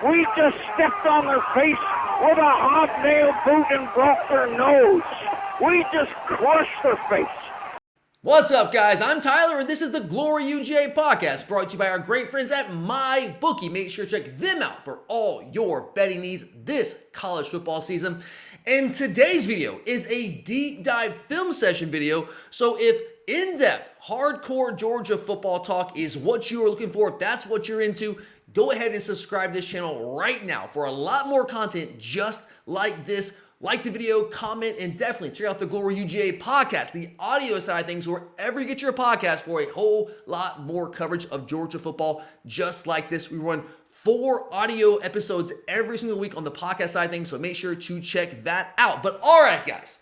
We just stepped on their face with a hobnail boot and broke their nose. We just crushed their face. What's up, guys? I'm Tyler, and this is the Glory UGA podcast, brought to you by our great friends at MyBookie. Make sure to check them out for all your betting needs this college football season. And today's video is a deep dive film session video. So if in-depth, hardcore Georgia football talk is what you are looking for, if that's what you're into, go ahead and subscribe to this channel right now for a lot more content just like this. Like the video, comment, and definitely check out the Glory UGA podcast, the audio side of things, wherever you get your podcast for a whole lot more coverage of Georgia football just like this. We run 4 audio episodes every single week on the podcast side of things, so make sure to check that out. But all right, guys.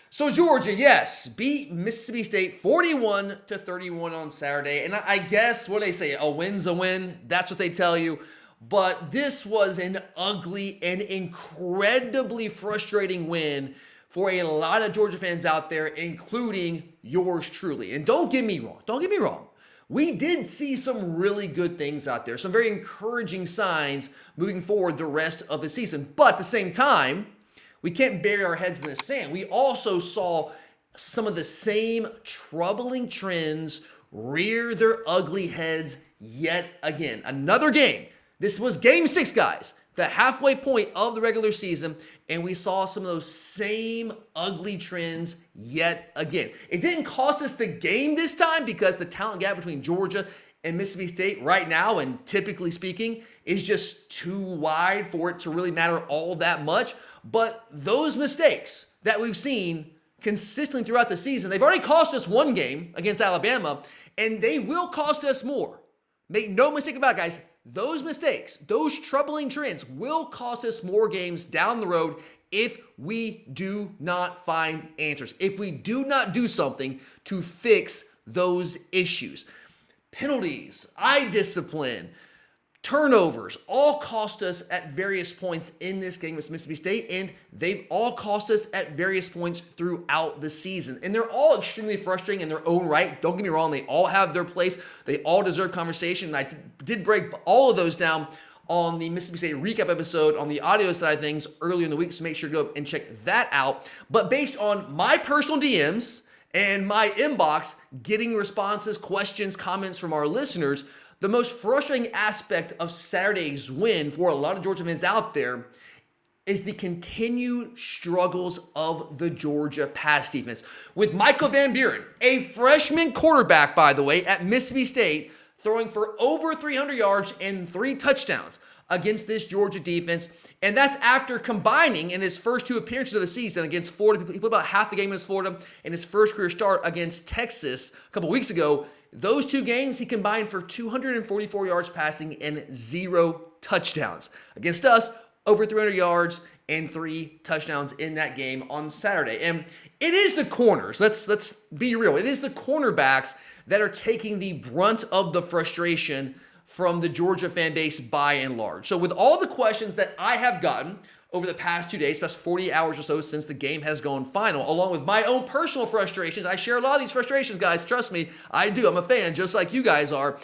So Georgia, yes, beat Mississippi State 41-31 on Saturday. And I guess what they say, a win's a win. That's what they tell you. But this was an ugly and incredibly frustrating win for a lot of Georgia fans out there, including yours truly. And don't get me wrong. We did see some really good things out there, some very encouraging signs moving forward the rest of the season. But at the same time, we can't bury our heads in the sand. We also saw some of the same troubling trends rear their ugly heads yet again. Another game. This was game 6, guys, the halfway point of the regular season, and we saw some of those same ugly trends yet again. It didn't cost us the game this time because the talent gap between Georgia and Mississippi State right now, and typically speaking, is just too wide for it to really matter all that much. But those mistakes that we've seen consistently throughout the season, they've already cost us one game against Alabama, and they will cost us more. Make no mistake about it, guys. Those mistakes, those troubling trends will cost us more games down the road if we do not find answers, if we do not do something to fix those issues. Penalties, eye discipline, turnovers all cost us at various points in this game with Mississippi State, and they've all cost us at various points throughout the season. And they're all extremely frustrating in their own right. Don't get me wrong, they all have their place. They all deserve conversation. And I did break all of those down on the Mississippi State recap episode on the audio side of things earlier in the week, so make sure to go and check that out. But based on my personal DMs and my inbox, getting responses, questions, comments from our listeners, the most frustrating aspect of Saturday's win for a lot of Georgia fans out there is the continued struggles of the Georgia pass defense. With Michael Van Buren, a freshman quarterback, by the way, at Mississippi State, throwing for over 300 yards and 3 touchdowns against this Georgia defense. And that's after combining in his first 2 appearances of the season against Florida. He played about half the game against Florida, and his first career start against Texas a couple weeks ago. Those 2 games, he combined for 244 yards passing and 0 touchdowns. Against us, over 300 yards and 3 touchdowns in that game on Saturday. And it is the corners, let's be real. It is the cornerbacks that are taking the brunt of the frustration from the Georgia fan base by and large. So with all the questions that I have gotten over the past 2 days, past 40 hours or so since the game has gone final, along with my own personal frustrations. I share a lot of these frustrations, guys. Trust me, I do. I'm a fan, just like you guys are.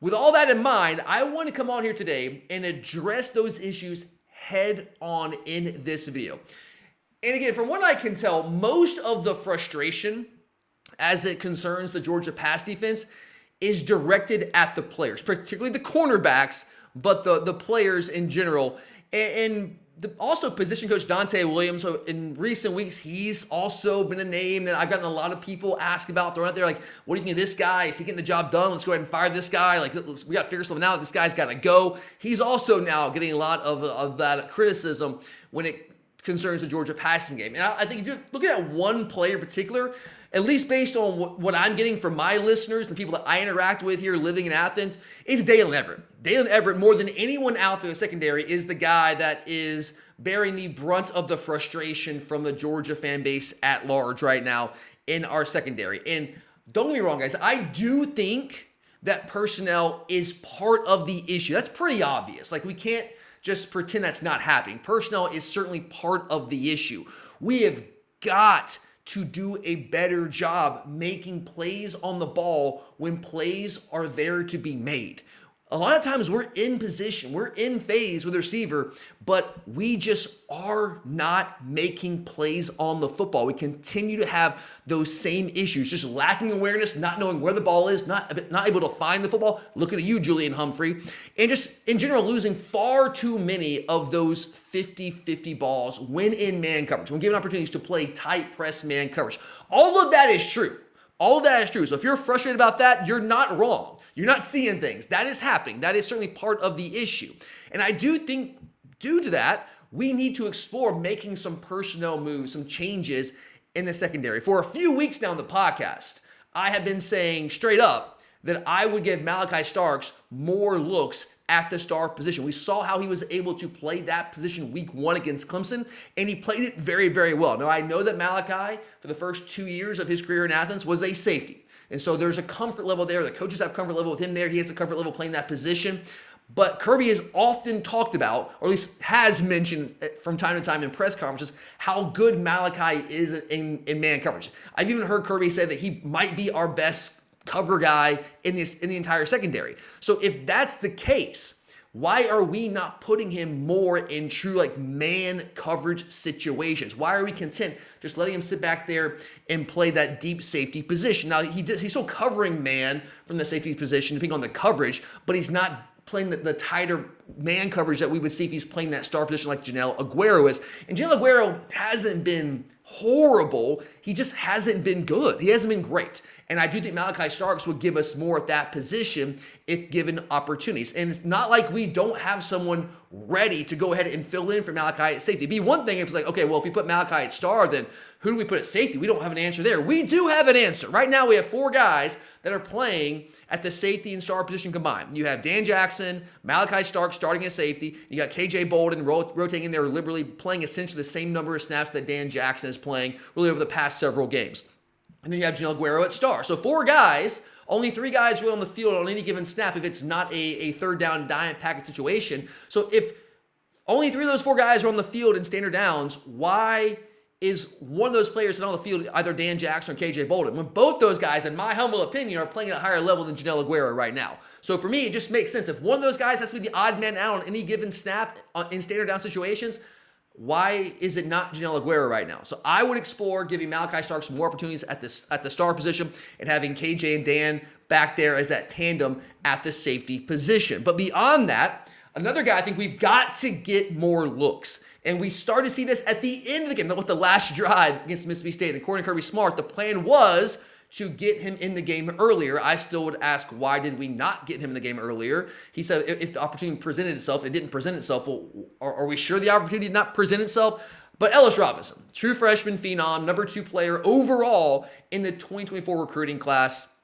With all that in mind, I want to come on here today and address those issues head on in this video. And again, from what I can tell, most of the frustration as it concerns the Georgia pass defense is directed at the players, particularly the cornerbacks, but the players in general. And also position coach Dante Williams. So in recent weeks, he's also been a name that I've gotten a lot of people ask about. They're out there like, what do you think of this guy? Is he getting the job done? Let's go ahead and fire this guy. Like, we got to figure something out. This guy's got to go. He's also now getting a lot of that criticism when it concerns the Georgia passing game. And I think if you're looking at one player in particular, at least based on what I'm getting from my listeners, the people that I interact with here living in Athens, is Dalen Everett. Dalen Everett, more than anyone out there in the secondary, is the guy that is bearing the brunt of the frustration from the Georgia fan base at large right now in our secondary. And don't get me wrong, guys, I do think that personnel is part of the issue. That's pretty obvious. Like, we can't just pretend that's not happening. Personnel is certainly part of the issue. We have got to do a better job making plays on the ball when plays are there to be made. A lot of times we're in position, we're in phase with the receiver, but we just are not making plays on the football. We continue to have those same issues, just lacking awareness, not knowing where the ball is, not able to find the football. Looking at you, Julian Humphrey, and just in general losing far too many of those 50-50 balls when in man coverage, when given opportunities to play tight press man coverage. All of that is true. All of that is true. So if you're frustrated about that, you're not wrong. You're not seeing things. That is happening. That is certainly part of the issue. And I do think due to that, we need to explore making some personnel moves, some changes in the secondary. For a few weeks now on the podcast, I have been saying straight up that I would give Malachi Starks more looks at the star position. We saw how he was able to play that position week 1 against Clemson, and he played it very, very well. Now, I know that Malachi, for the first 2 years of his career in Athens, was a safety. And so there's a comfort level there. The coaches have comfort level with him there. He has a comfort level playing that position. But Kirby has often talked about, or at least has mentioned from time to time in press conferences, how good Malachi is in man coverage. I've even heard Kirby say that he might be our best cover guy in the entire secondary. So if that's the case, why are we not putting him more in true man coverage situations? Why are we content just letting him sit back there and play that deep safety position? Now he's still covering man from the safety position, depending on the coverage, but he's not playing the tighter man coverage that we would see if he's playing that star position like Janelle Aguero is. And Janelle Aguero hasn't been horrible. He just hasn't been good. He hasn't been great. And I do think Malachi Starks would give us more at that position if given opportunities. And it's not like we don't have someone ready to go ahead and fill in for Malachi at safety. It'd be one thing if it's like, okay, well, if we put Malachi at star, then who do we put at safety? We don't have an answer there. We do have an answer. Right now, we have 4 guys that are playing at the safety and star position combined. You have Dan Jackson, Malachi Starks starting at safety. You got KJ Bolden rotating in there, liberally playing essentially the same number of snaps that Dan Jackson is playing really over the past several games. And then you have Janelle Aguero at star. So 4 guys, only 3 guys really on the field on any given snap if it's not a third down dime package situation. So if only 3 of those 4 guys are on the field in standard downs, why is one of those players on the field either Dan Jackson or KJ Bolden, when both those guys, in my humble opinion, are playing at a higher level than Janelle Aguero right now? So for me, it just makes sense. If one of those guys has to be the odd man out on any given snap in standard down situations, why is it not Janelle Aguero right now? So I would explore giving Malachi Starks more opportunities at the star position and having KJ and Dan back there as that tandem at the safety position. But beyond that, another guy I think we've got to get more looks. And we started to see this at the end of the game, with the last drive against Mississippi State. And according to Kirby Smart, the plan was to get him in the game earlier. I still would ask, why did we not get him in the game earlier? He said if the opportunity presented itself, it didn't present itself. Well, are we sure the opportunity did not present itself? But Ellis Robinson, true freshman phenom, number 2 player overall in the 2024 recruiting class.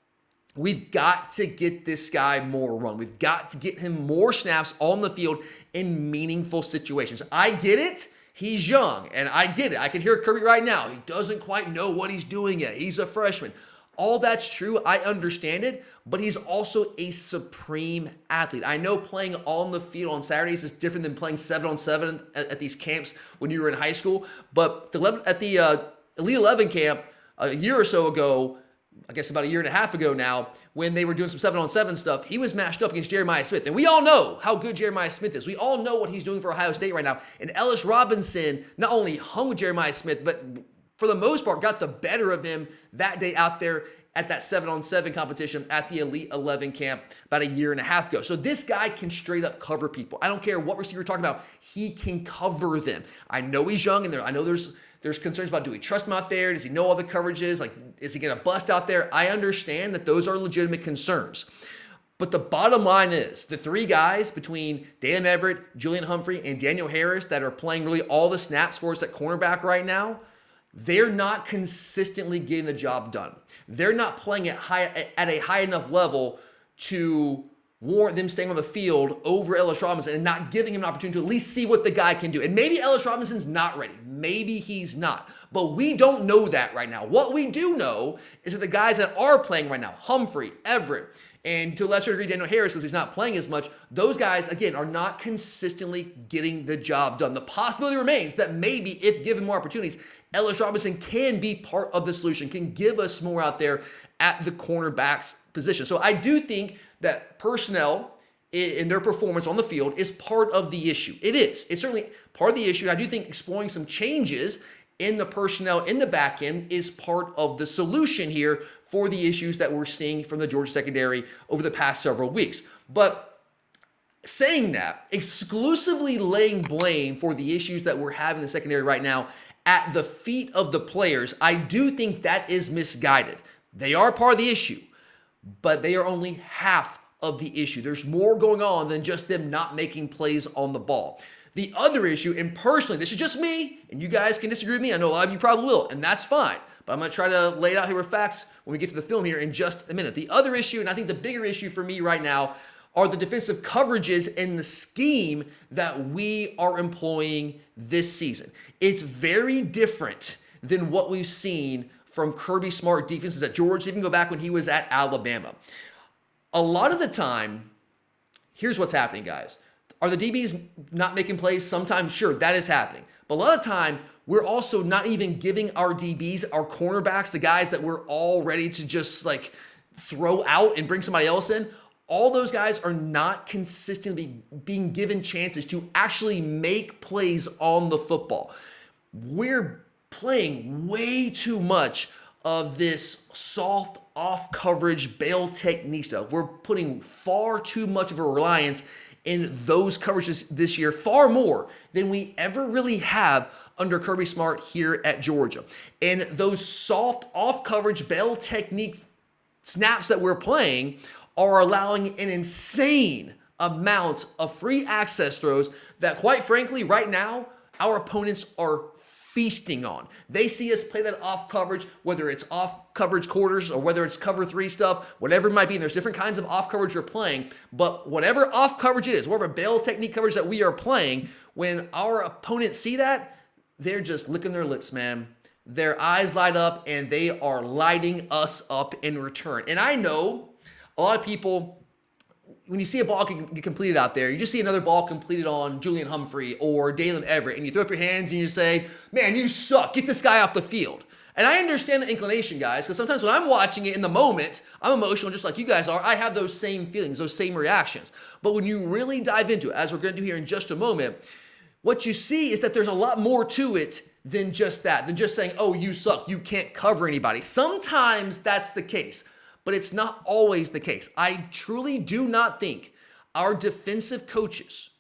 We've got to get this guy more run. We've got to get him more snaps on the field in meaningful situations. I get it. He's young, and I get it. I can hear Kirby right now. He doesn't quite know what he's doing yet. He's a freshman. All that's true. I understand it, but he's also a supreme athlete. I know playing on the field on Saturdays is different than playing 7-on-7 at these camps when you were in high school, but at the Elite 11 camp a year or so ago, I guess about a year and a half ago now, when they were doing some 7-on-7 stuff, he was matched up against Jeremiah Smith. And we all know how good Jeremiah Smith is. We all know what he's doing for Ohio State right now. And Ellis Robinson not only hung with Jeremiah Smith, but for the most part got the better of him that day out there at that 7-on-7 competition at the Elite 11 camp about a year and a half ago. So this guy can straight up cover people. I don't care what receiver you're talking about. He can cover them. I know he's young, and I know there's concerns about, do we trust him out there? Does he know all the coverages? Is he going to bust out there? I understand that those are legitimate concerns. But the bottom line is the 3 guys between Dan Everett, Julian Humphrey, and Daniel Harris that are playing really all the snaps for us at cornerback right now, they're not consistently getting the job done. They're not playing at a high enough level to warrant them staying on the field over Ellis Robinson and not giving him an opportunity to at least see what the guy can do. And maybe Ellis Robinson's not ready. Maybe he's not. But we don't know that right now. What we do know is that the guys that are playing right now, Humphrey, Everett, and to a lesser degree, Daniel Harris, because he's not playing as much, those guys, again, are not consistently getting the job done. The possibility remains that maybe, if given more opportunities, Ellis Robinson can be part of the solution, can give us more out there at the cornerback's position. So I do think that personnel in their performance on the field is part of the issue. It is. It's certainly part of the issue. And I do think exploring some changes in the personnel in the back end is part of the solution here for the issues that we're seeing from the Georgia secondary over the past several weeks. But saying that, exclusively laying blame for the issues that we're having in the secondary right now at the feet of the players, I do think that is misguided. They are part of the issue, but they are only half of the issue. There's more going on than just them not making plays on the ball. The other issue, and personally, this is just me, and you guys can disagree with me. I know a lot of you probably will, and that's fine. But I'm going to try to lay it out here with facts when we get to the film here in just a minute. The other issue, and I think the bigger issue for me right now, are the defensive coverages and the scheme that we are employing this season. It's very different than what we've seen from Kirby Smart defenses at Georgia, even go back when he was at Alabama. A lot of the time, here's what's happening, guys. Are the DBs not making plays? Sometimes, sure, that is happening. But a lot of the time, we're also not even giving our DBs, our cornerbacks, the guys that we're all ready to just like throw out and bring somebody else in. All those guys are not consistently being given chances to actually make plays on the football. We're playing way too much of this soft off coverage bail technique stuff. We're putting far too much of a reliance in those coverages this year, far more than we ever really have under Kirby Smart here at Georgia. And those soft off coverage bail technique snaps that we're playing are allowing an insane amount of free access throws that, quite frankly, right now, our opponents are feasting on. They see us play that off coverage, whether it's off coverage quarters or whether it's cover 3 stuff, whatever it might be. And there's different kinds of off coverage we're playing, but whatever off coverage it is, whatever bail technique coverage that we are playing, when our opponents see that, they're just licking their lips, man. Their eyes light up and they are lighting us up in return. And I know a lot of people, when you see a ball get completed out there, you just see another ball completed on Julian Humphrey or Dalen Everett, and you throw up your hands and you say, man, you suck. Get this guy off the field. And I understand the inclination, guys, because sometimes when I'm watching it in the moment, I'm emotional just like you guys are. I have those same feelings, those same reactions. But when you really dive into it, as we're going to do here in just a moment, what you see is that there's a lot more to it than just that, than just saying, oh, you suck. You can't cover anybody. Sometimes that's the case, but it's not always the case. I truly do not think our defensive coaches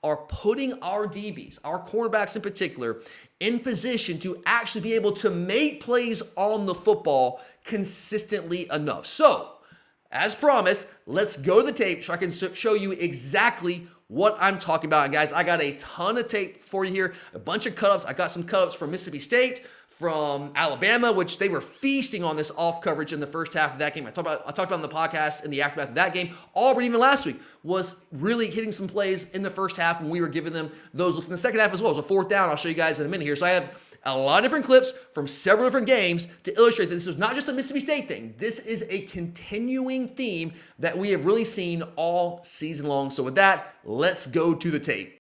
are putting our DBs, our cornerbacks in particular, in position to actually be able to make plays on the football consistently enough. So, as promised, let's go to the tape so I can show you exactly what I'm talking about. And guys, I got a ton of tape for you here, a bunch of cut-ups. I got some cut-ups from Mississippi State, from Alabama, which they were feasting on this off coverage in the first half of that game. I talked about on the podcast in the aftermath of that game. Auburn, even last week, was really hitting some plays in the first half, and we were giving them those looks in the second half as well. So 4th down, I'll show you guys in a minute here. So I have a lot of different clips from several different games to illustrate that this is not just a Mississippi State thing. This is a continuing theme that we have really seen all season long. So with that, let's go to the tape.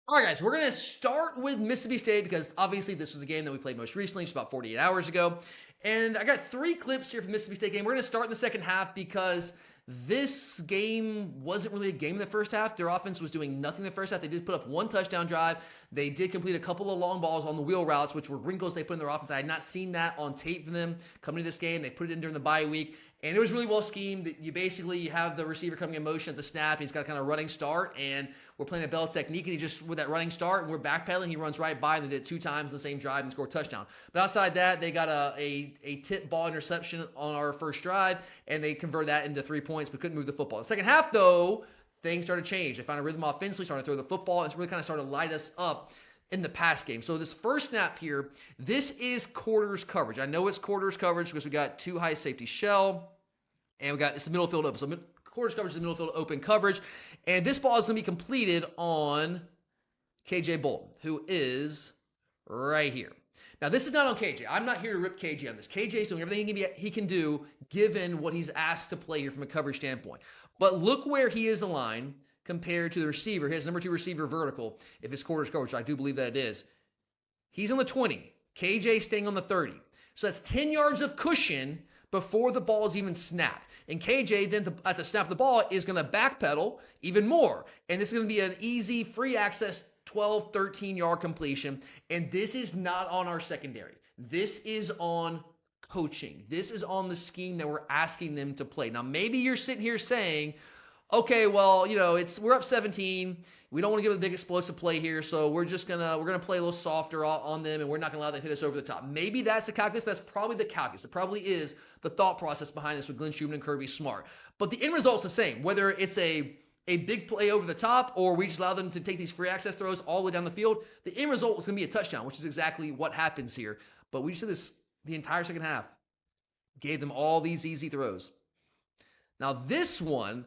All right, guys, we're going to start with Mississippi State because obviously this was a game that we played most recently, just about 48 hours ago. And I got 3 clips here from the Mississippi State game. We're going to start in the second half because this game wasn't really a game in the first half. Their offense was doing nothing in the first half. They did put up 1 touchdown drive. They did complete a couple of long balls on the wheel routes, which were wrinkles they put in their offense. I had not seen that on tape from them coming to this game. They put it in during the bye week, and it was really well schemed. You have the receiver coming in motion at the snap. He's got a kind of running start, and we're playing a bell technique, and he just, with that running start, and we're backpedaling, he runs right by, and they did it 2 times in the same drive and scored a touchdown. But outside that, they got a tip ball interception on our first drive, and they converted that into 3 points, but couldn't move the football. In the second half, though, things started to change. They found a rhythm offensively, started to throw the football, and it's really kind of started to light us up in the pass game. So this first snap here, this is quarters coverage. I know it's quarters coverage because we got 2 high safety shell, and it's the middle field open. So quarters coverage is the middle field open coverage. And this ball is going to be completed on KJ Bolton, who is right here. Now, this is not on KJ. I'm not here to rip KJ on this. KJ is doing everything he can do given what he's asked to play here from a coverage standpoint. But look where he is aligned compared to the receiver. His number 2 receiver vertical, if it's quarters coverage, I do believe that it is. He's on the 20. KJ staying on the 30. So that's 10 yards of cushion before the ball is even snapped. And KJ then at the snap of the ball is going to backpedal even more. And this is going to be an easy free access 12, 13-yard completion. And this is not on our secondary. This is on coaching. This is on the scheme that we're asking them to play. Now, maybe you're sitting here saying, okay, well, we're up 17. We don't want to give a big explosive play here, so we're gonna play a little softer on them, and we're not gonna allow them to hit us over the top. Maybe that's the calculus. That's probably the calculus. It probably is the thought process behind this with Glenn Schumann and Kirby Smart. But the end result's the same, whether it's a big play over the top or we just allow them to take these free access throws all the way down the field. The end result is gonna be a touchdown, which is exactly what happens here. But we just did this the entire second half. Gave them all these easy throws. Now this one,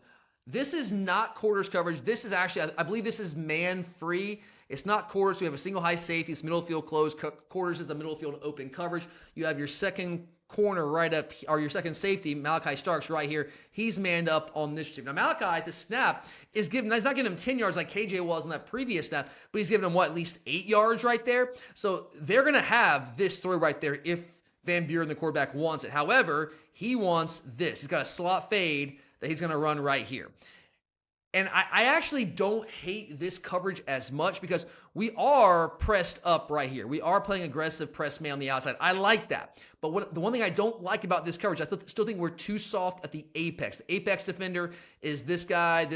this is not quarters coverage. This is actually, I believe this is man free. It's not quarters. We have a single high safety. It's middle field closed. Quarters is a middle field open coverage. You have your second corner right up, or your second safety, Malachi Starks right here. He's manned up on this receiver. Now Malachi at the snap is giving, he's not giving him 10 yards like KJ was on that previous snap, but he's giving him at least 8 yards right there. So they're going to have this throw right there if Van Buren, the quarterback, wants it. However, he wants this. He's got a slot fade that he's going to run right here. And I actually don't hate this coverage as much because we are pressed up right here. We are playing aggressive press man on the outside. I like that. But the one thing I don't like about this coverage, I still think we're too soft at the apex. The apex defender is this guy.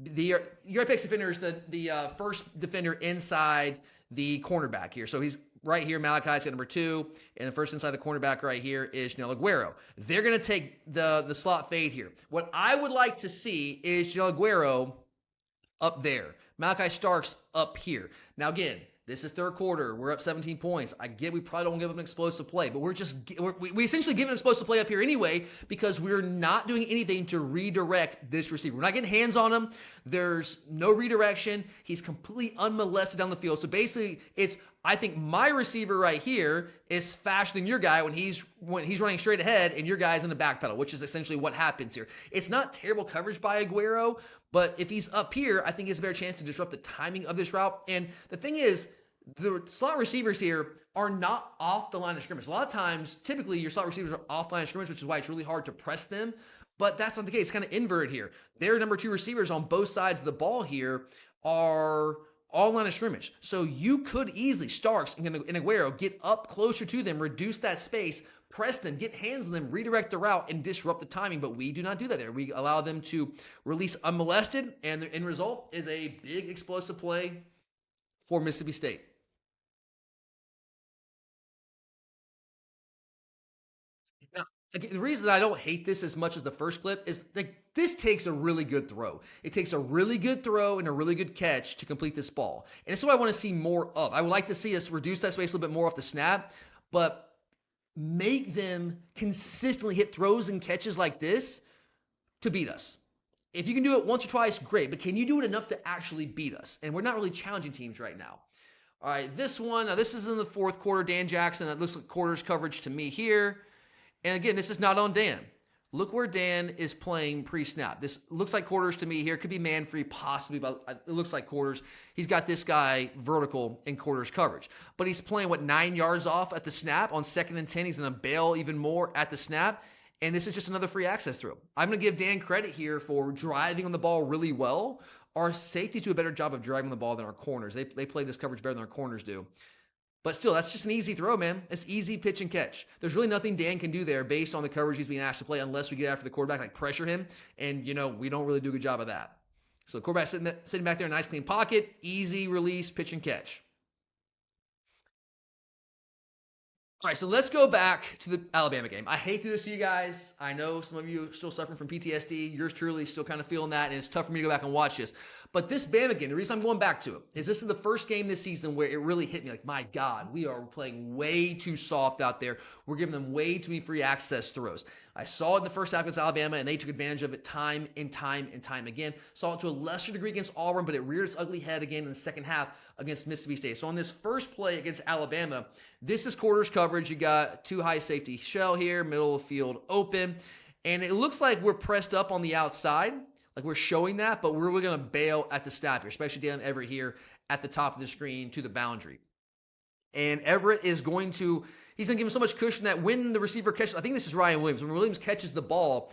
Your apex defender is the first defender inside the cornerback here. So he's right here, Malachi's got number 2, and the first inside the cornerback right here is Janelle Aguero. They're going to take the slot fade here. What I would like to see is Janelle Aguero up there, Malachi Starks up here. Now again, this is third quarter. We're up 17 points. I get we probably don't give up an explosive play, but we essentially give an explosive play up here anyway because we're not doing anything to redirect this receiver. We're not getting hands on him. There's no redirection. He's completely unmolested down the field. So basically, I think my receiver right here is faster than your guy when he's running straight ahead and your guy's in the back pedal, which is essentially what happens here. It's not terrible coverage by Aguero, but if he's up here, I think he has a better chance to disrupt the timing of this route. And the thing is, the slot receivers here are not off the line of scrimmage. A lot of times, typically, your slot receivers are off the line of scrimmage, which is why it's really hard to press them. But that's not the case. It's kind of inverted here. Their number 2 receivers on both sides of the ball here are all line of scrimmage. So you could easily, Starks and Aguero, get up closer to them, reduce that space, press them, get hands on them, redirect the route, and disrupt the timing. But we do not do that there. We allow them to release unmolested, and the end result is a big explosive play for Mississippi State. Now, again, the reason that I don't hate this as much as the first clip is this takes a really good throw. It takes a really good throw and a really good catch to complete this ball. And it's what I want to see more of. I would like to see us reduce that space a little bit more off the snap, but make them consistently hit throws and catches like this to beat us. If you can do it once or twice, great. But can you do it enough to actually beat us? And we're not really challenging teams right now. All right, this one, now this is in the fourth quarter. Dan Jackson, that looks like quarters coverage to me here. And again, this is not on Dan. Look where Dan is playing pre-snap. This looks like quarters to me here. Could be man-free, possibly, but it looks like quarters. He's got this guy vertical in quarters coverage. But he's playing, 9 yards off at the snap? On 2nd and 10, he's going to bail even more at the snap. And this is just another free access throw. I'm going to give Dan credit here for driving on the ball really well. Our safeties do a better job of driving the ball than our corners. They play this coverage better than our corners do. But still, that's just an easy throw, man. It's easy pitch and catch. There's really nothing Dan can do there based on the coverage he's being asked to play unless we get after the quarterback, like pressure him. And, we don't really do a good job of that. So the quarterback sitting back there in a nice clean pocket, easy release, pitch and catch. All right, so let's go back to the Alabama game. I hate to do this to you guys. I know some of you are still suffering from PTSD. Yours truly still kind of feeling that, and it's tough for me to go back and watch this. But this Bama game, the reason I'm going back to it is this is the first game this season where it really hit me like, my God, we are playing way too soft out there. We're giving them way too many free access throws. I saw it in the first half against Alabama, and they took advantage of it time and time and time again. Saw it to a lesser degree against Auburn, but it reared its ugly head again in the second half against Mississippi State. So on this first play against Alabama, this is quarters coverage. You got 2 high safety shell here, middle of the field open, and it looks like we're pressed up on the outside, like we're showing that, but we're really going to bail at the snap here, especially Dan Everett here at the top of the screen to the boundary. And Everett is going to, he's going to give him so much cushion that when the receiver catches, I think this is Ryan Williams, when Williams catches the ball,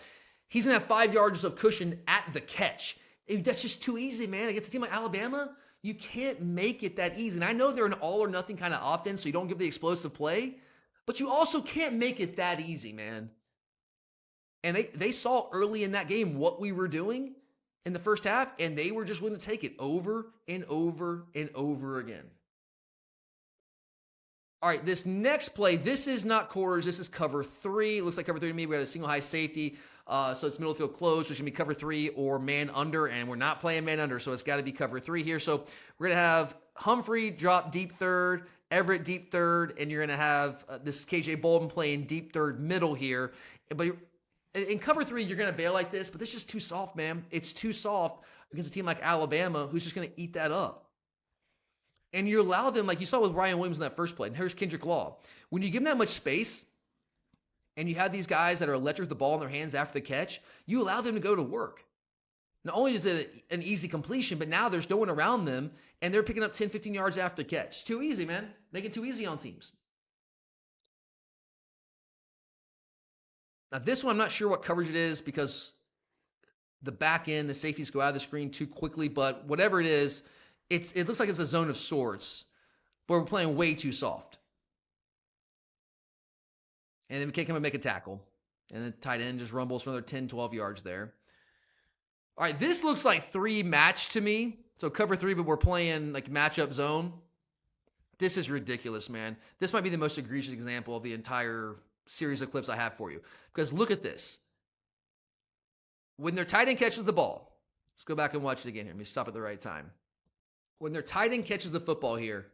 He's going to have 5 yards of cushion at the catch. That's just too easy, man. Against a team like Alabama, you can't make it that easy. And I know they're an all-or-nothing kind of offense, so you don't give the explosive play, but you also can't make it that easy, man. And they saw early in that game what we were doing in the first half, and they were just willing to take it over and over and over again. All right, this next play, this is not quarters. This is cover 3. It looks like cover 3 to me. We had a single high safety, so it's middle field close, which can be cover 3 or man under, and we're not playing man under, so it's got to be cover 3 here. So we're going to have Humphrey drop deep third, Everett deep third, and you're going to have this KJ Bolden playing deep third middle here. But in cover 3, you're going to bail like this, but this is just too soft, man. It's too soft against a team like Alabama who's just going to eat that up. And you allow them, like you saw with Ryan Williams in that first play, and here's Kendrick Law. When you give them that much space, and you have these guys that are electric with the ball in their hands after the catch, you allow them to go to work. Not only is it an easy completion, but now there's no one around them, and they're picking up 10, 15 yards after the catch. It's too easy, man. Make it too easy on teams. Now, this one, I'm not sure what coverage it is because the back end, the safeties go out of the screen too quickly, but whatever it is, it looks like it's a zone of sorts, but we're playing way too soft. And then we can't come and make a tackle. And the tight end just rumbles for another 10, 12 yards there. All right, this looks like 3 match to me. So cover 3, but we're playing like matchup zone. This is ridiculous, man. This might be the most egregious example of the entire series of clips I have for you. Because look at this. When their tight end catches the ball, let's go back and watch it again here. Let me stop at the right time. When their tight end catches the football here,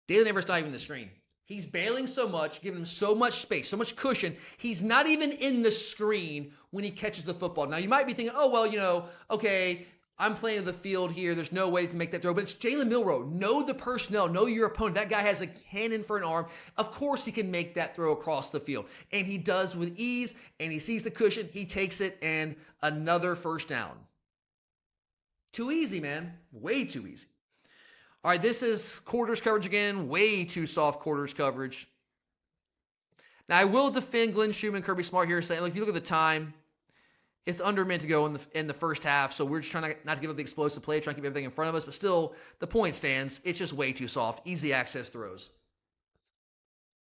Dalen Everett's not even in the screen. He's bailing so much, giving him so much space, so much cushion. He's not even in the screen when he catches the football. Now, you might be thinking, oh, well, okay, I'm playing in the field here. There's no way to make that throw. But it's Jalen Milroe. Know the personnel. Know your opponent. That guy has a cannon for an arm. Of course he can make that throw across the field. And he does with ease, and he sees the cushion. He takes it, and another first down. Too easy, man. Way too easy. All right, this is quarters coverage again. Way too soft quarters coverage. Now, I will defend Glenn Schumann and Kirby Smart here, saying, if you look at the time, it's under meant to go in the first half, so we're just trying not to give up the explosive play, trying to keep everything in front of us, but still, the point stands. It's just way too soft. Easy access throws.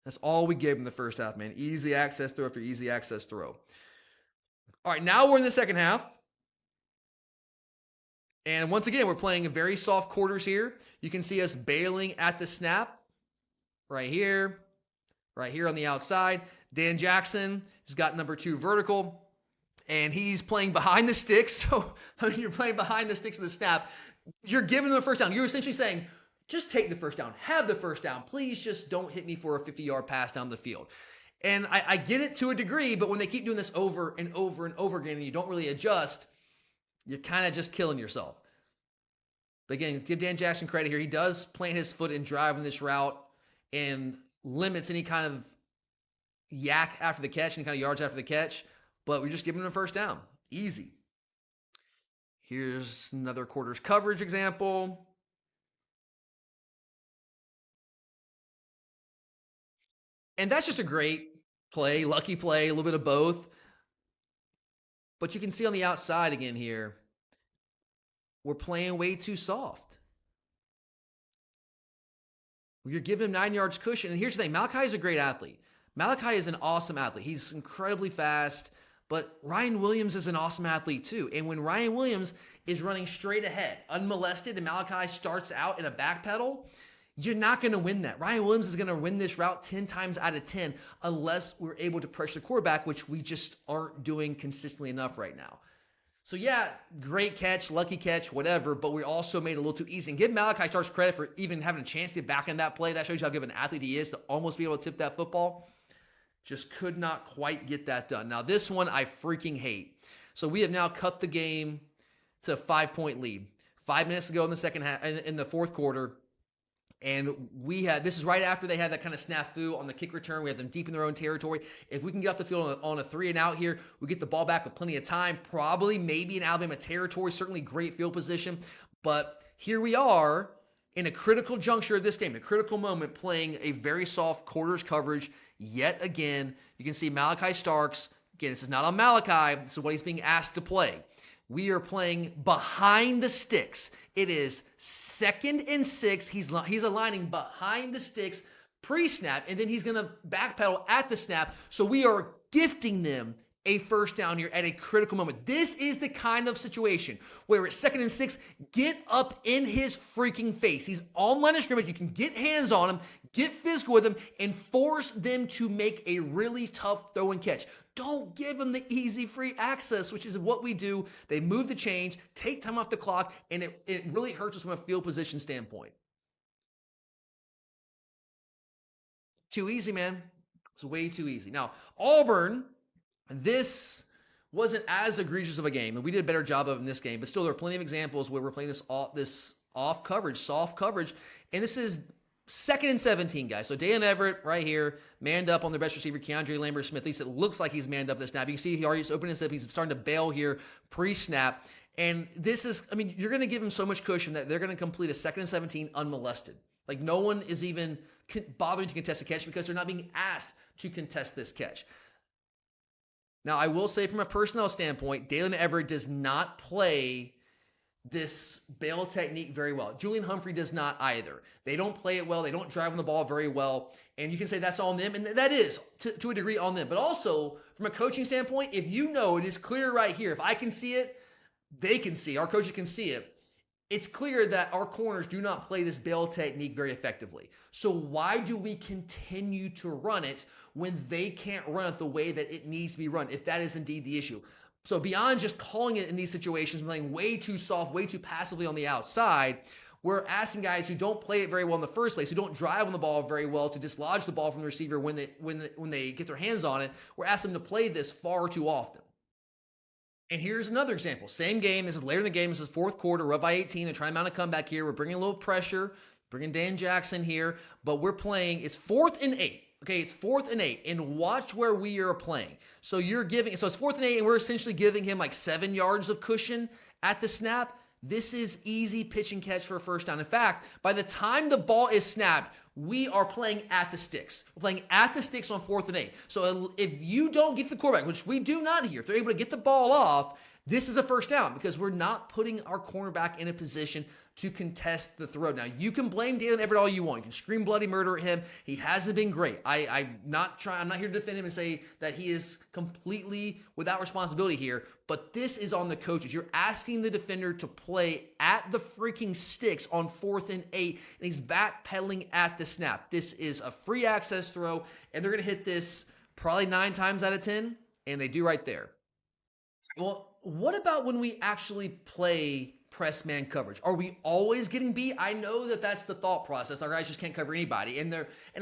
That's all we gave in the first half, man. Easy access throw after easy access throw. All right, now we're in the second half. And once again, we're playing very soft quarters here. You can see us bailing at the snap right here on the outside. Dan Jackson has got number 2 vertical, and he's playing behind the sticks. So when you're playing behind the sticks of the snap, you're giving them a first down. You're essentially saying, just take the first down. Have the first down. Please just don't hit me for a 50-yard pass down the field. And I get it to a degree, but when they keep doing this over and over and over again and you don't really adjust, you're kind of just killing yourself. But again, give Dan Jackson credit here. He does plant his foot and drive in this route and limits any kind of yak after the catch, any kind of yards after the catch. But we're just giving him a first down. Easy. Here's another quarters coverage example. And that's just a great play, lucky play, a little bit of both. But you can see on the outside again here, we're playing way too soft. You're giving him 9 yards cushion. And here's the thing, Malachi is a great athlete. Malachi is an awesome athlete. He's incredibly fast, but Ryan Williams is an awesome athlete too. And when Ryan Williams is running straight ahead, unmolested, and Malachi starts out in a back pedal, you're not going to win that. Ryan Williams is going to win this route 10 times out of 10 unless we're able to pressure the quarterback, which we just aren't doing consistently enough right now. So yeah, great catch, lucky catch, whatever, but we also made it a little too easy. And give Malachi Starks credit for even having a chance to get back in that play. That shows you how good of an athlete he is to almost be able to tip that football. Just could not quite get that done. Now this one I freaking hate. So we have now cut the game to a 5-point lead. 5 minutes ago in the second half, in the fourth quarter, and this is right after they had that kind of snafu on the kick return. We have them deep in their own territory. If we can get off the field on a 3 and out here, we get the ball back with plenty of time, probably maybe in Alabama territory, certainly great field position. But here we are in a critical juncture of this game, a critical moment, playing a very soft quarters coverage yet again. You can see Malachi Starks Again, this is not on Malachi. This is what he's being asked to play. We are playing behind the sticks. It is 2nd and 6. He's aligning behind the sticks pre-snap, and then he's going to backpedal at the snap. So we are gifting them a first down here at a critical moment. This is the kind of situation where it's 2nd and 6, get up in his freaking face. He's on line of scrimmage. You can get hands on him, get physical with him, and force them to make a really tough throw and catch. Don't give them the easy free access, which is what we do. They move the chains, take time off the clock, and it really hurts us from a field position standpoint. Too easy, man. It's way too easy. Now, Auburn, this wasn't as egregious of a game, and we did a better job of it in this game, but still there are plenty of examples where we're playing this off coverage, soft coverage, and this is 2nd and 17, guys. So Dalen Everett right here, manned up on their best receiver, Keandre Lambert-Smith. At least it looks like he's manned up this snap. You can see he already opening his up. He's starting to bail here pre-snap. And this is, I mean, you're going to give him so much cushion that they're going to complete a 2nd and 17 unmolested. Like no one is even bothering to contest a catch because they're not being asked to contest this catch. Now, I will say from a personnel standpoint, Dalen Everett does not play this bail technique very well. Julian Humphrey does not either. They don't play it well. They don't drive on the ball very well. And you can say that's on them, and that is, to a degree, on them. But also, from a coaching standpoint, if you know it is clear right here, if I can see it, they can see, our coaches can see it, it's clear that our corners do not play this bail technique very effectively. So why do we continue to run it when they can't run it the way that it needs to be run, if that is indeed the issue? So beyond just calling it in these situations, playing way too soft, way too passively on the outside, we're asking guys who don't play it very well in the first place, who don't drive on the ball very well to dislodge the ball from the receiver when they get their hands on it. We're asking them to play this far too often. And here's another example. Same game. This is later in the game. This is fourth quarter. We're up by 18. They're trying to mount a comeback here. We're bringing a little pressure, bringing Dan Jackson here, but we're playing. It's 4th and 8. Okay, it's 4th and 8, and watch where we are playing. So it's 4th and 8, and we're essentially giving him like 7 yards of cushion at the snap. This is easy pitch and catch for a first down. In fact, by the time the ball is snapped, we are playing at the sticks. We're playing at the sticks on 4th and 8. So if you don't get the quarterback, which we do not here, if they're able to get the ball off, this is a first down because we're not putting our cornerback in a position to contest the throw. Now, you can blame Dalen Everett all you want. You can scream bloody murder at him. He hasn't been great. I'm not here to defend him and say that he is completely without responsibility here, but this is on the coaches. You're asking the defender to play at the freaking sticks on 4th and 8, and he's backpedaling at the snap. This is a free access throw, and they're going to hit this probably 9 times out of 10, and they do right there. Well, what about when we actually play press man coverage? Are we always getting beat? I know that that's the thought process. Our guys just can't cover anybody. And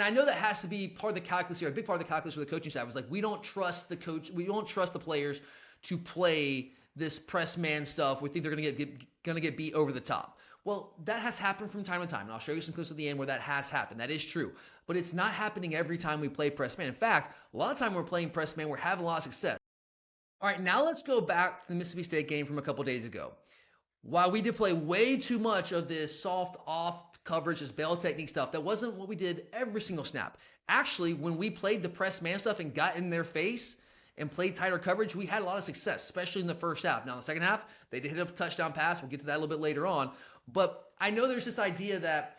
I know that has to be part of the calculus here. A big part of the calculus for the coaching staff is like, we don't trust the coach. We don't trust the players to play this press man stuff. We think they're going to get beat over the top. Well, that has happened from time to time. And I'll show you some clips at the end where that has happened. That is true. But it's not happening every time we play press man. In fact, a lot of time we're playing press man, we're having a lot of success. All right, now let's go back to the Mississippi State game from a couple days ago. While we did play way too much of this soft off coverage, this bail technique stuff, that wasn't what we did every single snap. Actually, when we played the press man stuff and got in their face and played tighter coverage, we had a lot of success, especially in the first half. Now, in the second half, they did hit a touchdown pass. We'll get to that a little bit later on. But I know there's this idea that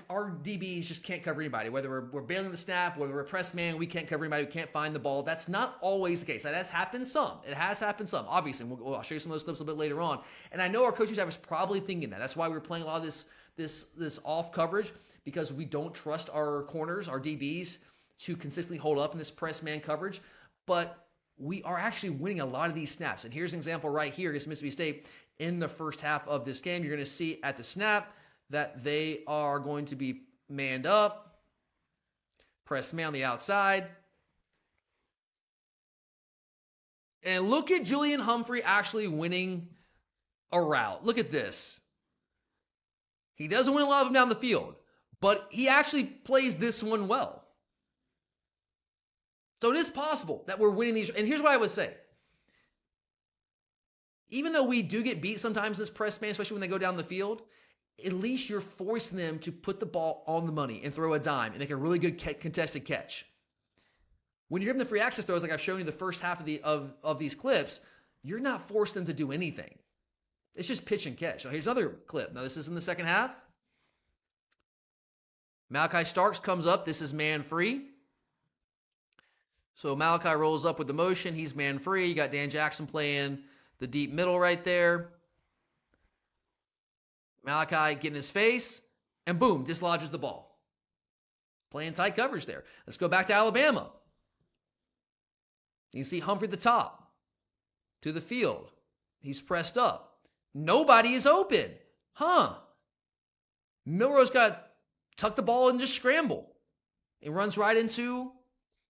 our DBs just can't cover anybody. Whether we're bailing the snap, whether we're press man, we can't cover anybody. We can't find the ball. That's not always the case. That has happened some. It has happened some, obviously. I'll show you some of those clips a little bit later on. And I know our coaching staff is probably thinking that. That's why we're playing a lot of this off coverage, because we don't trust our corners, our DBs, to consistently hold up in this press man coverage. But we are actually winning a lot of these snaps. And here's an example right here against Mississippi State in the first half of this game. You're going to see at the snap that they are going to be manned up, press man on the outside. And look at Julian Humphrey actually winning a route. Look at this. He doesn't win a lot of them down the field, but he actually plays this one well. So it is possible that we're winning these. And here's what I would say. Even though we do get beat sometimes this press man, especially when they go down the field, at least you're forcing them to put the ball on the money and throw a dime and make a really good contested catch. When you're given the free access throws, like I've shown you the first half of these clips, you're not forced them to do anything. It's just pitch and catch. Now, here's another clip. Now, this is in the second half. Malachi Starks comes up. This is man free. So Malachi rolls up with the motion. He's man free. You got Dan Jackson playing the deep middle right there. Malachi getting his face, and boom, dislodges the ball. Playing tight coverage there. Let's go back to Alabama. You can see Humphrey at the top. To the field. He's pressed up. Nobody is open. Milrose got to tuck the ball and just scramble. It runs right into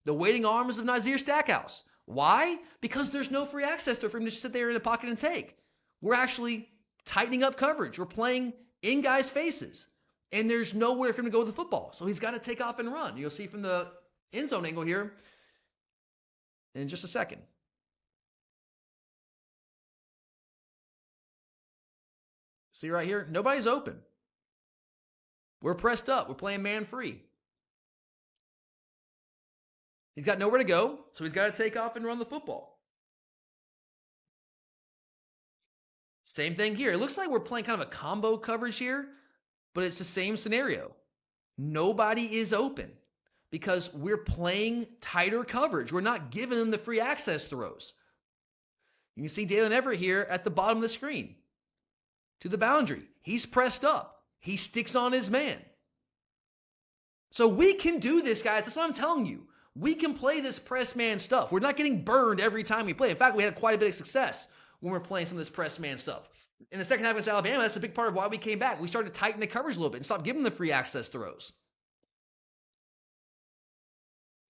the waiting arms of Nazir Stackhouse. Why? Because there's no free access to for him to just sit there in the pocket and take. We're actually tightening up coverage. We're playing in guys' faces. And there's nowhere for him to go with the football. So he's got to take off and run. You'll see from the end zone angle here in just a second. See right here? Nobody's open. We're pressed up. We're playing man free. He's got nowhere to go, so he's got to take off and run the football. Same thing here. It looks like we're playing kind of a combo coverage here, but it's the same scenario. Nobody is open because we're playing tighter coverage. We're not giving them the free access throws. You can see Dalen Everett here at the bottom of the screen. To the boundary. He's pressed up. He sticks on his man. So we can do this, guys. That's what I'm telling you. We can play this press man stuff. We're not getting burned every time we play. In fact, we had quite a bit of success when we're playing some of this press man stuff. In the second half against Alabama, that's a big part of why we came back. We started to tighten the coverage a little bit and stop giving the free access throws.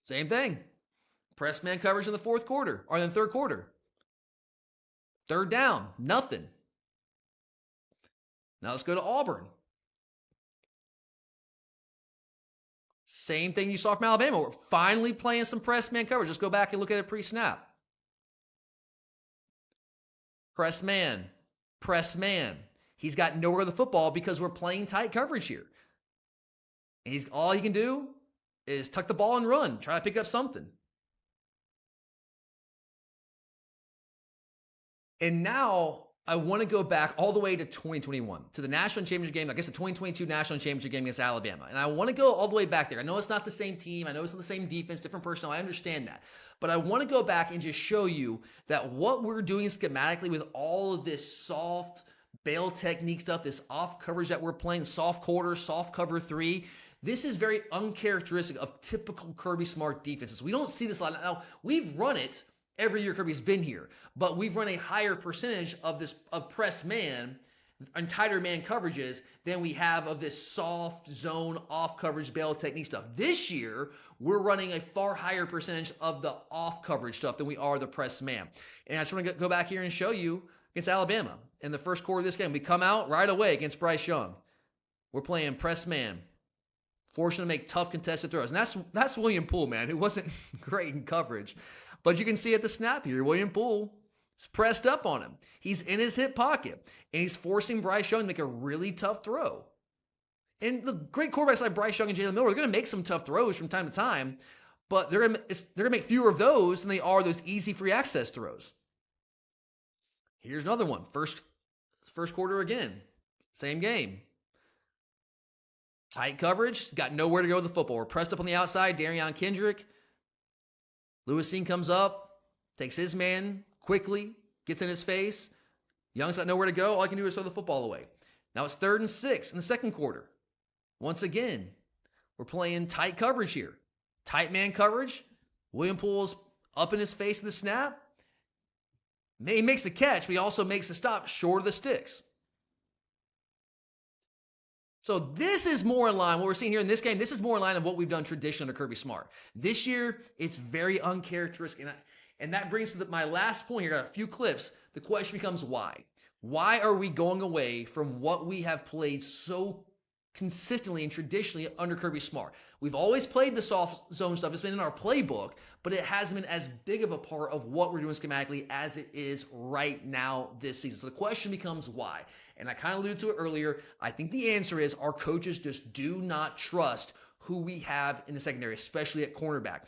Same thing. Press man coverage in the fourth quarter, or in the third quarter. Third down, nothing. Now let's go to Auburn. Same thing you saw from Alabama. We're finally playing some press man coverage. Just go back and look at it pre-snap. Press man. Press man. He's got nowhere to the football because we're playing tight coverage here. And all he can do is tuck the ball and run. Try to pick up something. And now I want to go back all the way to 2021, to the national championship game, I guess the 2022 national championship game against Alabama. And I want to go all the way back there. I know it's not the same team. I know it's not the same defense, different personnel. I understand that. But I want to go back and just show you that what we're doing schematically with all of this soft bail technique stuff, this off coverage that we're playing, soft quarter, soft cover three, this is very uncharacteristic of typical Kirby Smart defenses. We don't see this a lot. Now, we've run it every year Kirby's been here, but we've run a higher percentage of press man and tighter man coverages than we have of this soft zone off coverage bail technique stuff. This year, we're running a far higher percentage of the off coverage stuff than we are the press man. And I just want to go back here and show you against Alabama in the first quarter of this game. We come out right away against Bryce Young. We're playing press man, forcing him to make tough contested throws. And that's William Poole, man, who wasn't great in coverage. But you can see at the snap here, William Poole is pressed up on him. He's in his hip pocket, and he's forcing Bryce Young to make a really tough throw. And the great quarterbacks like Bryce Young and Jalen Miller are going to make some tough throws from time to time, but they're going to make fewer of those than they are those easy free access throws. Here's another one. First quarter again. Same game. Tight coverage. Got nowhere to go with the football. We're pressed up on the outside. Darion Kendrick. Lewis Seen comes up, takes his man quickly, gets in his face. Young's got nowhere to go. All he can do is throw the football away. Now it's 3rd and 6 in the second quarter. Once again, we're playing tight coverage here. Tight man coverage. William Poole's up in his face at the snap. He makes the catch, but he also makes the stop short of the sticks. So this is more in line, what we're seeing here in this game, this is more in line of what we've done traditionally under Kirby Smart. This year, it's very uncharacteristic. And that brings to my last point here, got a few clips. The question becomes why? Why are we going away from what we have played so consistently and traditionally under Kirby Smart? We've always played the soft zone stuff. It's been in our playbook, but it hasn't been as big of a part of what we're doing schematically as it is right now this season. So the question becomes why? And I kind of alluded to it earlier. I think the answer is our coaches just do not trust who we have in the secondary, especially at cornerback.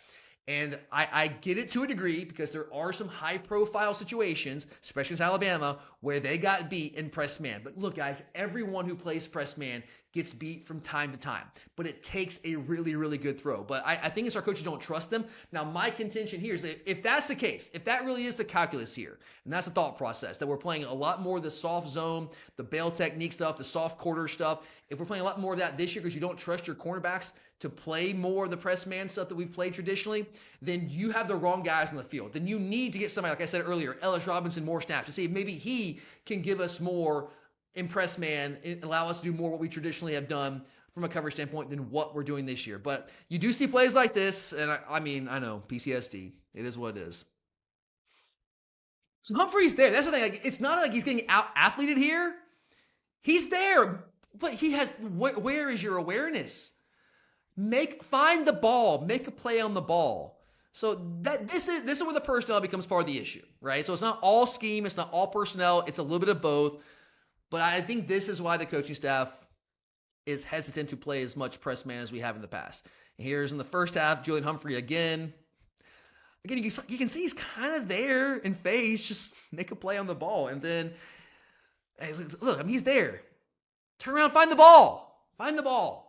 And I get it to a degree because there are some high-profile situations, especially in Alabama, where they got beat in press man. But look, guys, everyone who plays press man gets beat from time to time. But it takes a really, really good throw. But I think it's our coaches don't trust them. Now, my contention here is that if that's the case, if that really is the calculus here, and that's the thought process, that we're playing a lot more of the soft zone, the bail technique stuff, the soft quarter stuff, if we're playing a lot more of that this year because you don't trust your cornerbacks to play more of the press man stuff that we've played traditionally, then you have the wrong guys on the field. Then you need to get somebody, like I said earlier, Ellis Robinson, more snaps to see if maybe he can give us more in press man and allow us to do more what we traditionally have done from a coverage standpoint than what we're doing this year. But you do see plays like this, and I know, PTSD. It is what it is. So Humphrey's there. That's the thing. Like, it's not like he's getting out-athleted here. He's there, but he has. Where is your awareness? Find the ball, make a play on the ball. So this is where the personnel becomes part of the issue, right? So it's not all scheme, it's not all personnel, it's a little bit of both. But I think this is why the coaching staff is hesitant to play as much press man as we have in the past. And here's in the first half, Julian Humphrey again. Again, you can see he's kind of there in phase, just make a play on the ball. And then, hey, look, he's there. Turn around, find the ball. Find the ball.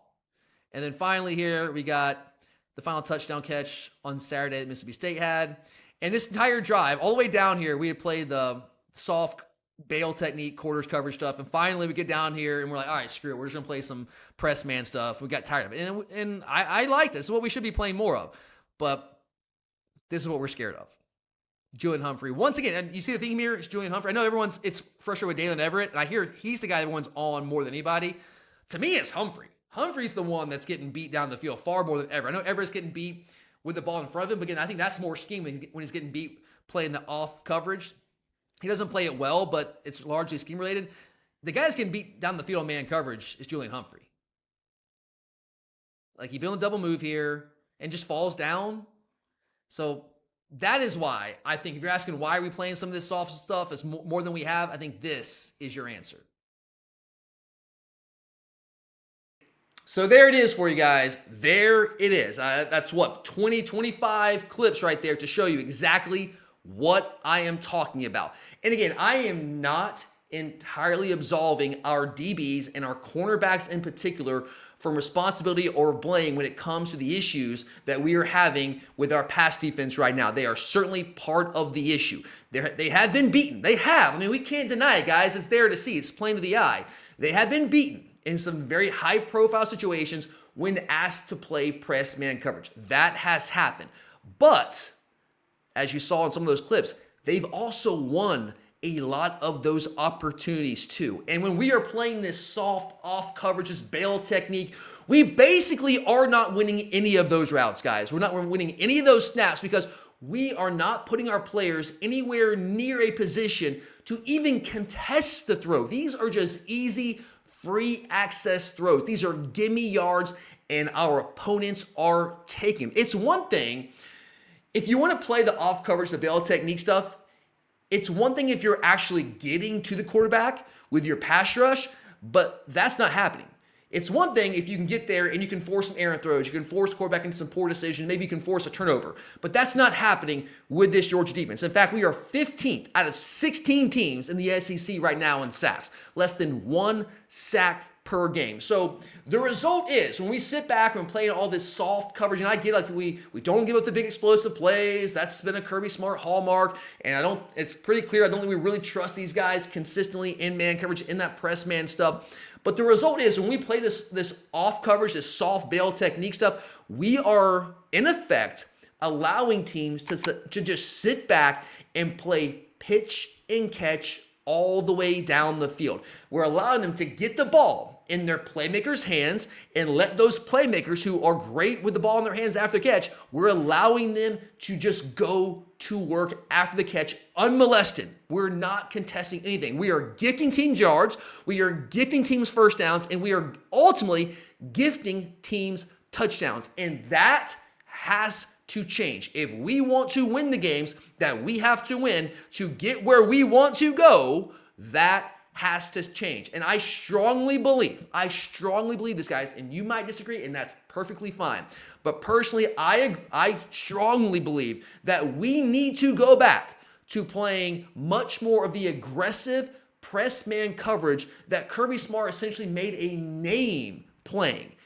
And then finally here, we got the final touchdown catch on Saturday that Mississippi State had. And this entire drive, all the way down here, we had played the soft bail technique, quarters coverage stuff. And finally, we get down here, and we're like, all right, screw it. We're just going to play some press man stuff. We got tired of it. And I like this. This is what we should be playing more of. But this is what we're scared of. Julian Humphrey. Once again, and you see the theme here, it's Julian Humphrey. I know it's frustrated with Dalen Everett, and I hear he's the guy everyone's on more than anybody. To me, it's Humphrey. Humphrey's the one that's getting beat down the field far more than ever. I know Everett's getting beat with the ball in front of him, but again, I think that's more scheme when he's getting beat playing the off coverage. He doesn't play it well, but it's largely scheme related. The guy that's getting beat down the field on man coverage is Julian Humphrey. Like, he's been on the double move here and just falls down. So that is why I think if you're asking why are we playing some of this soft stuff as more than we have, I think this is your answer. So there it is for you guys. There it is. That's what, 20, 25 clips right there to show you exactly what I am talking about. And again, I am not entirely absolving our DBs and our cornerbacks in particular from responsibility or blame when it comes to the issues that we are having with our pass defense right now. They are certainly part of the issue. They have been beaten. They have. I mean, we can't deny it, guys. It's there to see. It's plain to the eye. They have been beaten in some very high-profile situations when asked to play press man coverage. That has happened. But, as you saw in some of those clips, they've also won a lot of those opportunities too. And when we are playing this soft off coverage, this bail technique, we basically are not winning any of those routes, guys. We're not winning any of those snaps because we are not putting our players anywhere near a position to even contest the throw. These are just easy, free access throws. These are gimme yards, and our opponents are taking them. It's one thing if you want to play the off coverage, the bail technique stuff. It's one thing if you're actually getting to the quarterback with your pass rush, but that's not happening. It's one thing if you can get there and you can force some errant throws, you can force the quarterback into some poor decision, maybe you can force a turnover, but that's not happening with this Georgia defense. In fact, we are 15th out of 16 teams in the SEC right now in sacks, less than 1 sack per game. So the result is when we sit back and play all this soft coverage, and I get like we don't give up the big explosive plays. That's been a Kirby Smart hallmark, and it's pretty clear I don't think we really trust these guys consistently in man coverage, in that press man stuff. But the result is when we play this off coverage, this soft bail technique stuff, we are in effect allowing teams to just sit back and play pitch and catch all the way down the field. We're allowing them to get the ball in their playmakers' hands and let those playmakers who are great with the ball in their hands after the catch, we're allowing them to just go to work after the catch unmolested. We're not contesting anything. We are gifting teams yards, we are gifting teams first downs, and we are ultimately gifting teams touchdowns. And that has to change. If we want to win the games that we have to win to get where we want to go, that has to change. And I strongly believe this, guys, and you might disagree, and that's perfectly fine. But personally, I strongly believe that we need to go back to playing much more of the aggressive press man coverage that Kirby Smart essentially made a name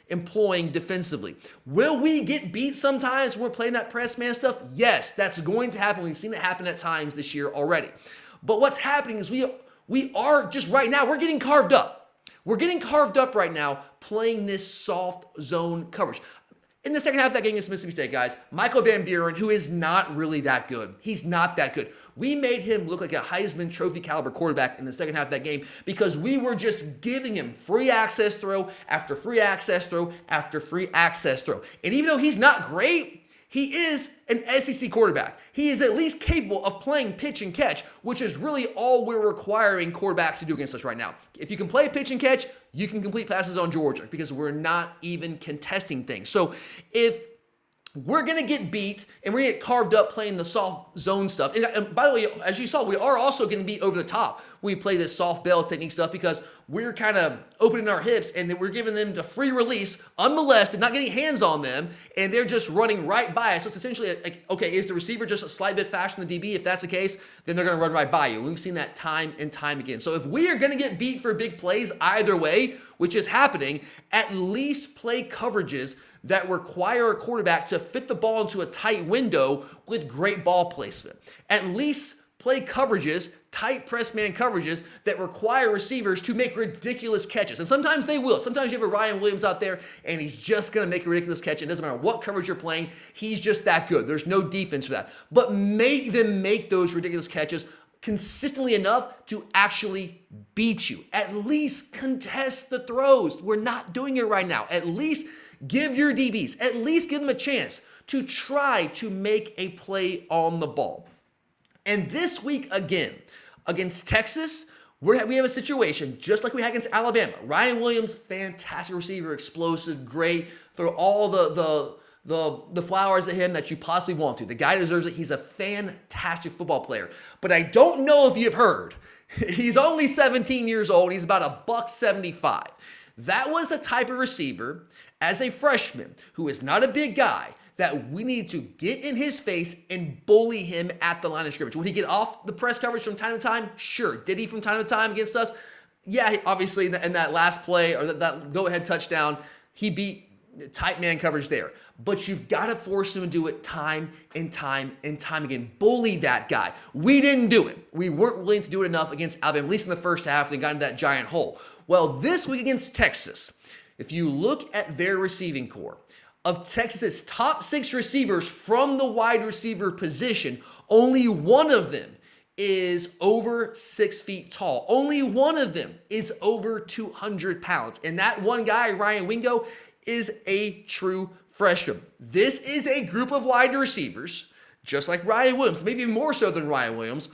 employing defensively. Will we get beat sometimes when we're playing that press man stuff? Yes, that's going to happen. We've seen it happen at times this year already. But what's happening is we are just right now, we're getting carved up. We're getting carved up right now playing this soft zone coverage. In the second half of that game against Mississippi State, guys, Michael Van Buren, who is not really that good. He's not that good. We made him look like a Heisman Trophy caliber quarterback in the second half of that game because we were just giving him free access throw after free access throw after free access throw. And even though he's not great, he is an SEC quarterback. He is at least capable of playing pitch and catch, which is really all we're requiring quarterbacks to do against us right now. If you can play pitch and catch, you can complete passes on Georgia because we're not even contesting things. So if we're going to get beat and we're going to get carved up playing the soft zone stuff. And by the way, as you saw, we are also going to be over the top when we play this soft bell technique stuff because we're kind of opening our hips and then we're giving them the free release, unmolested, not getting hands on them, and they're just running right by us. So it's essentially like, okay, is the receiver just a slight bit faster than the DB? If that's the case, then they're going to run right by you. We've seen that time and time again. So if we are going to get beat for big plays either way, which is happening, at least play coverages that require a quarterback to fit the ball into a tight window with great ball placement. At least play coverages, tight press man coverages that require receivers to make ridiculous catches. And sometimes they will. Sometimes you have a Ryan Williams out there and he's just going to make a ridiculous catch. It doesn't matter what coverage you're playing. He's just that good. There's no defense for that. But make them make those ridiculous catches consistently enough to actually beat you. At least contest the throws. We're not doing it right now. At least give your DBs, at least give them a chance to try to make a play on the ball. And this week again, against Texas, we have a situation just like we had against Alabama. Ryan Williams, fantastic receiver, explosive, great, throw all the flowers at him that you possibly want to. The guy deserves it. He's a fantastic football player. But I don't know if you've heard, he's only 17 years old. He's about $175. That was the type of receiver as a freshman who is not a big guy that we need to get in his face and bully him at the line of scrimmage. Would he get off the press coverage from time to time? Sure. Did he from time to time against us? Yeah, obviously in that last play or that go-ahead touchdown, he beat tight man coverage there. But you've got to force him to do it time and time and time again. Bully that guy. We didn't do it. We weren't willing to do it enough against Alabama, at least in the first half, and got into that giant hole. Well, this week against Texas, if you look at their receiving core, of Texas's top 6 receivers from the wide receiver position, only one of them is over 6 feet tall. Only one of them is over 200 pounds. And that one guy, Ryan Wingo, is a true freshman. This is a group of wide receivers, just like Ryan Williams, maybe even more so than Ryan Williams,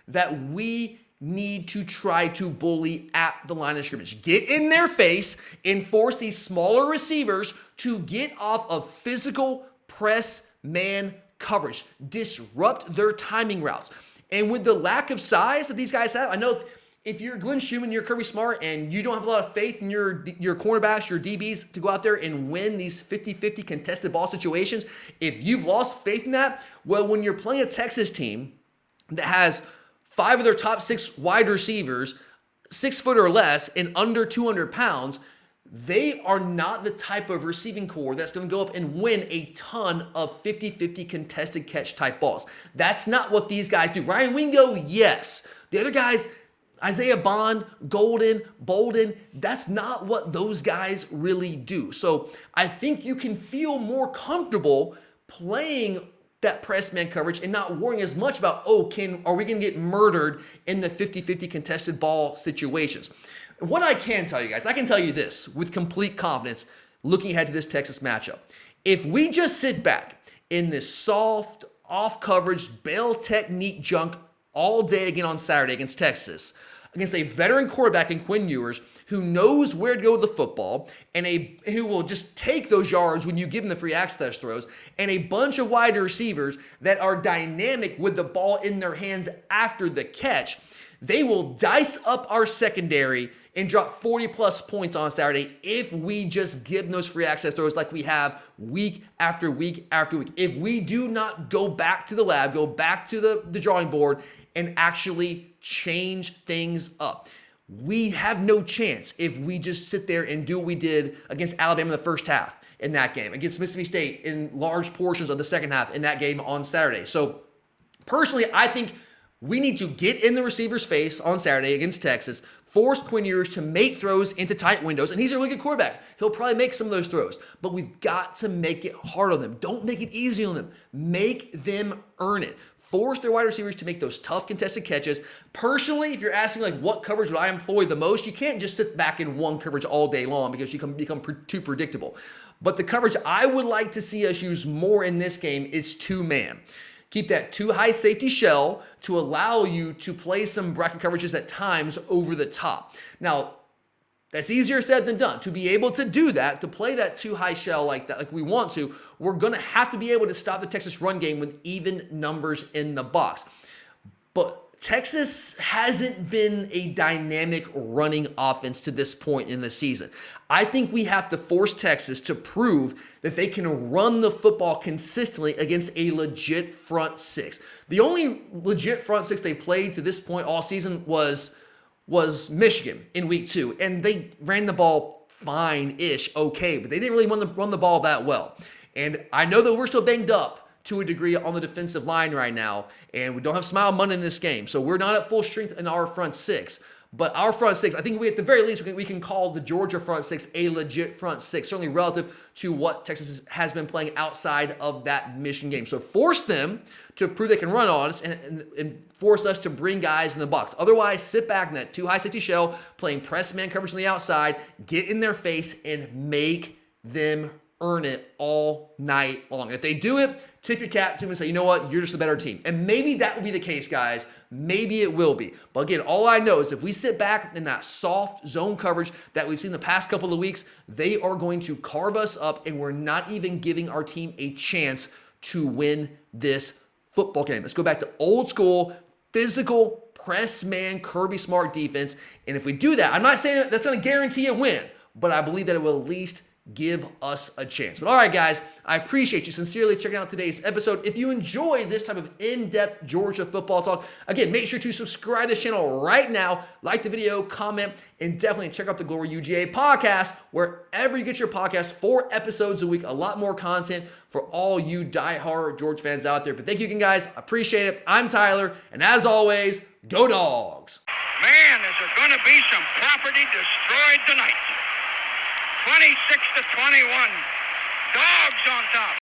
that we need to try to bully at the line of scrimmage. Get in their face and force these smaller receivers to get off of physical press man coverage. Disrupt their timing routes. And with the lack of size that these guys have, I know if you're Glenn Schumann, you're Kirby Smart, and you don't have a lot of faith in your cornerbacks, your DBs to go out there and win these 50-50 contested ball situations, if you've lost faith in that, well, when you're playing a Texas team that has 5 of their top 6 wide receivers, 6 foot or less, and under 200 pounds, they are not the type of receiving core that's going to go up and win a ton of 50-50 contested catch type balls. That's not what these guys do. Ryan Wingo, yes. The other guys, Isaiah Bond, Golden, Bolden, that's not what those guys really do. So I think you can feel more comfortable playing that press man coverage and not worrying as much about, are we going to get murdered in the 50-50 contested ball situations? What I can tell you guys, I can tell you this with complete confidence looking ahead to this Texas matchup. If we just sit back in this soft, off coverage, bail technique junk all day again on Saturday against Texas, against a veteran quarterback in Quinn Ewers who knows where to go with the football and who will just take those yards when you give him the free access throws, and a bunch of wide receivers that are dynamic with the ball in their hands after the catch, They will dice up our secondary and drop 40-plus points on Saturday if we just give them those free access throws like we have week after week after week. If we do not go back to the lab, go back to the drawing board, and actually change things up. We have no chance if we just sit there and do what we did against Alabama in the first half in that game, against Mississippi State in large portions of the second half in that game on Saturday. So personally, I think we need to get in the receiver's face on Saturday against Texas, force Quinn Ewers to make throws into tight windows, and he's a really good quarterback. He'll probably make some of those throws, but we've got to make it hard on them. Don't make it easy on them. Make them earn it. Force their wide receivers to make those tough contested catches. Personally, if you're asking like what coverage would I employ the most, you can't just sit back in one coverage all day long because you become too predictable. But the coverage I would like to see us use more in this game is two-man. Keep that too high safety shell to allow you to play some bracket coverages at times over the top. Now, that's easier said than done. To be able to do that, to play that too high shell like that, like we want to, we're going to have to be able to stop the Texas run game with even numbers in the box. But Texas hasn't been a dynamic running offense to this point in the season. I think we have to force Texas to prove that they can run the football consistently against a legit front six. The only legit front six they played to this point all season was Michigan in week 2, and they ran the ball fine-ish, okay, but they didn't really run the ball that well. And I know that we're still banged up to a degree on the defensive line right now, and we don't have Smile Monday in this game, so we're not at full strength in our front six. But our front six, I think we at the very least we can call the Georgia front six a legit front six, certainly relative to what Texas has been playing outside of that Michigan game. So force them to prove they can run on us and force us to bring guys in the box. Otherwise, sit back in that too high safety shell, playing press man coverage on the outside, get in their face, and make them earn it all night long. And if they do it, tip your cap to them and say, you know what, you're just a better team. And maybe that will be the case, guys. Maybe it will be. But again, all I know is if we sit back in that soft zone coverage that we've seen the past couple of weeks, they are going to carve us up, and we're not even giving our team a chance to win this football game. Let's go back to old school, physical, press man, Kirby Smart defense. And if we do that, I'm not saying that's going to guarantee a win, but I believe that it will at least give us a chance. But all right, guys, I appreciate you sincerely checking out today's episode. If you enjoy this type of in-depth Georgia football talk, again, make sure to subscribe to this channel right now, like the video, comment, and definitely check out the Glory UGA podcast wherever you get your podcast. 4 episodes a week, a lot more content for all you diehard Georgia fans out there. But thank you again, guys. I appreciate it. I'm Tyler, and as always, go Dogs. Man, is there going to be some property destroyed tonight. 26-21. Dogs on top.